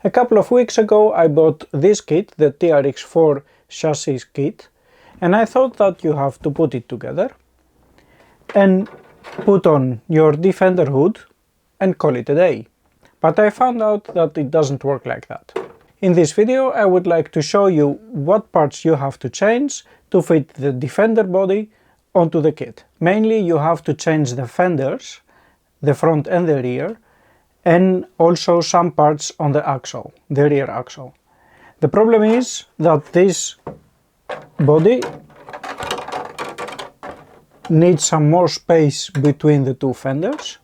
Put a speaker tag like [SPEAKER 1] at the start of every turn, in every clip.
[SPEAKER 1] A couple of weeks ago I bought this kit, the TRX-4 Chassis Kit, and I thought that you have to put it together and put on your Defender hood and call it a day. But I found out that it doesn't work like that. In this video I would like to show you what parts you have to change to fit the Defender body onto the kit. Mainly you have to change the fenders, the front and the rear, and also some parts on the axle, the rear axle. The problem is that this body needs some more space between the two fenders.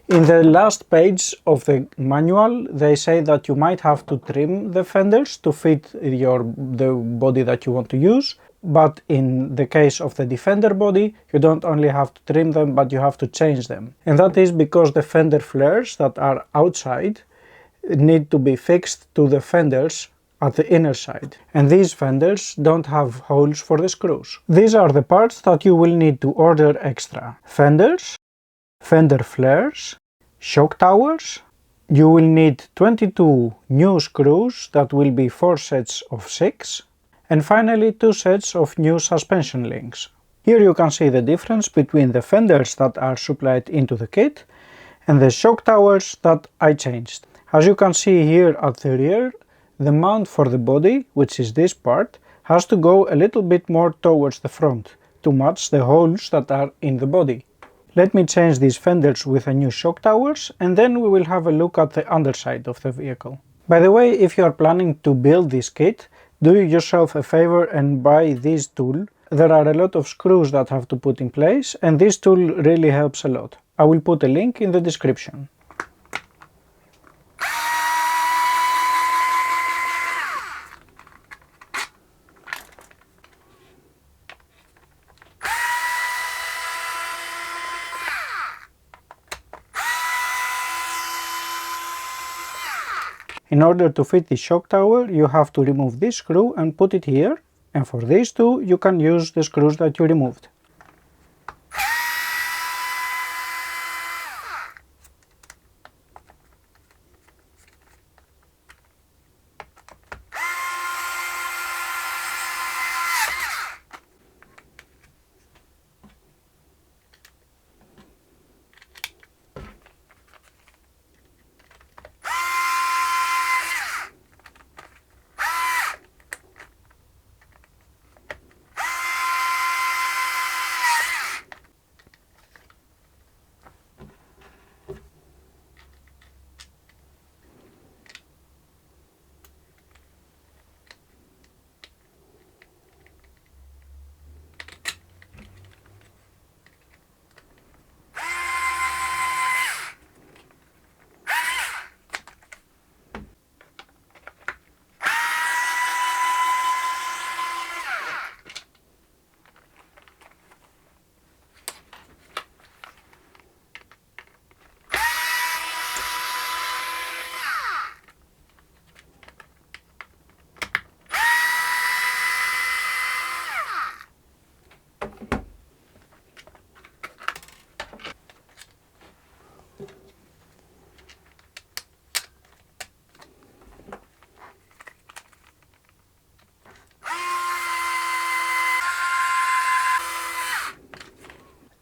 [SPEAKER 1] In the last page of the manual they say that you might have to trim the fenders to fit the body that you want to use, but in the case of the Defender body you don't only have to trim them, but you have to change them. And that is because the fender flares that are outside need to be fixed to the fenders at the inner side, and these fenders don't have holes for the screws. These are the parts that you will need to order extra: fenders, fender flares, shock towers. You will need 22 new screws, that will be 4 sets of 6, and finally 2 sets of new suspension links. Here you can see the difference between the fenders that are supplied into the kit and the shock towers that I changed. As you can see here at the rear, the mount for the body, which is this part, has to go a little bit more towards the front to match the holes that are in the body. Let me change these fenders with a new shock towers and then we will have a look at the underside of the vehicle. By the way, if you are planning to build this kit, do yourself a favor and buy this tool. There are a lot of screws that have to put in place and this tool really helps a lot. I will put a link in the description. In order to fit the shock tower, you have to remove this screw and put it here, and for these two you can use the screws that you removed.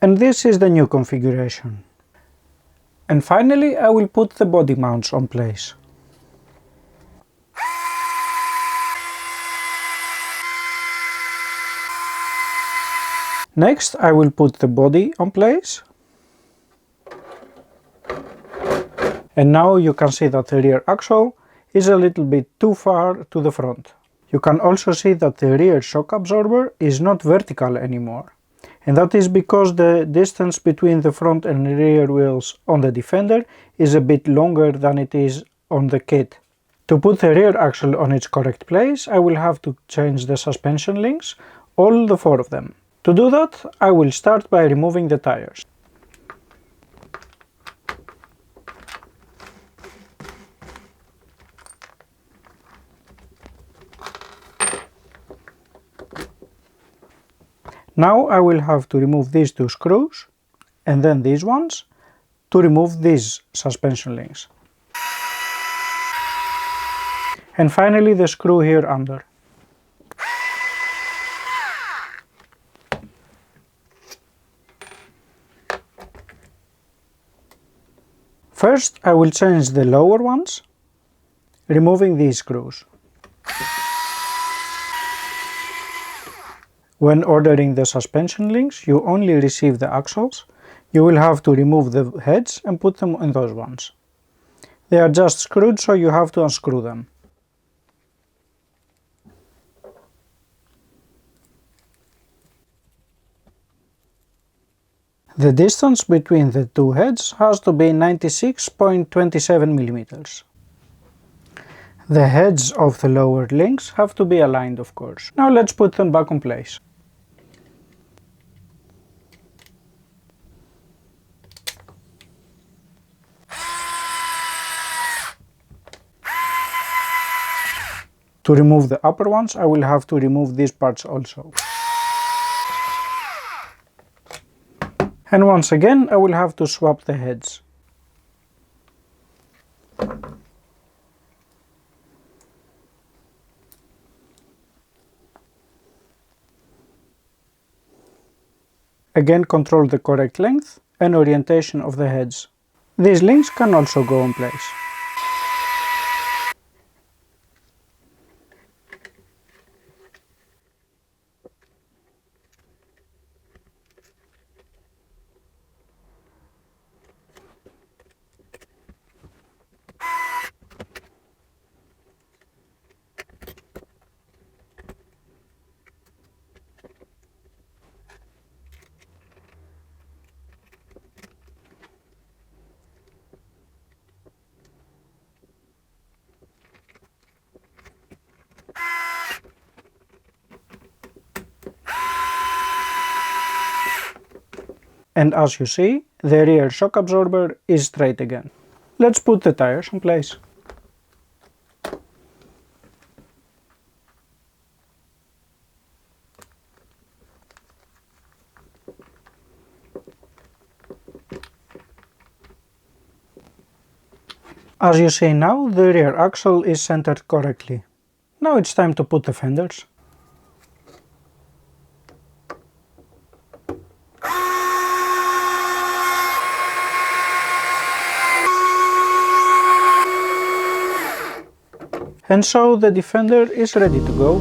[SPEAKER 1] And this is the new configuration. And finally I will put the body mounts on place. Next I will put the body on place. And now you can see that the rear axle is a little bit too far to the front. You can also see that the rear shock absorber is not vertical anymore. And that is because the distance between the front and rear wheels on the Defender is a bit longer than it is on the kit. To put the rear axle on its correct place, I will have to change the suspension links, all the 4 of them. To do that, I will start by removing the tires. Now I will have to remove these 2 screws and then these ones to remove these suspension links. And finally the screw here under. First I will change the lower ones, removing these screws. When ordering the suspension links, you only receive the axles. You will have to remove the heads and put them in those ones. They are just screwed, so you have to unscrew them. The distance between the two heads has to be 96.27 mm. The heads of the lower links have to be aligned, of course. Now let's put them back in place. To remove the upper ones, I will have to remove these parts also. And once again, I will have to swap the heads. Again, control the correct length and orientation of the heads. These links can also go in place. And as you see, the rear shock absorber is straight again. Let's put the tires in place. As you see now, the rear axle is centered correctly. Now it's time to put the fenders. And so the Defender is ready to go.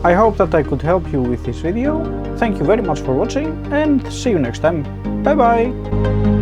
[SPEAKER 1] I hope that I could help you with this video. Thank you very much for watching and see you next time. Bye bye!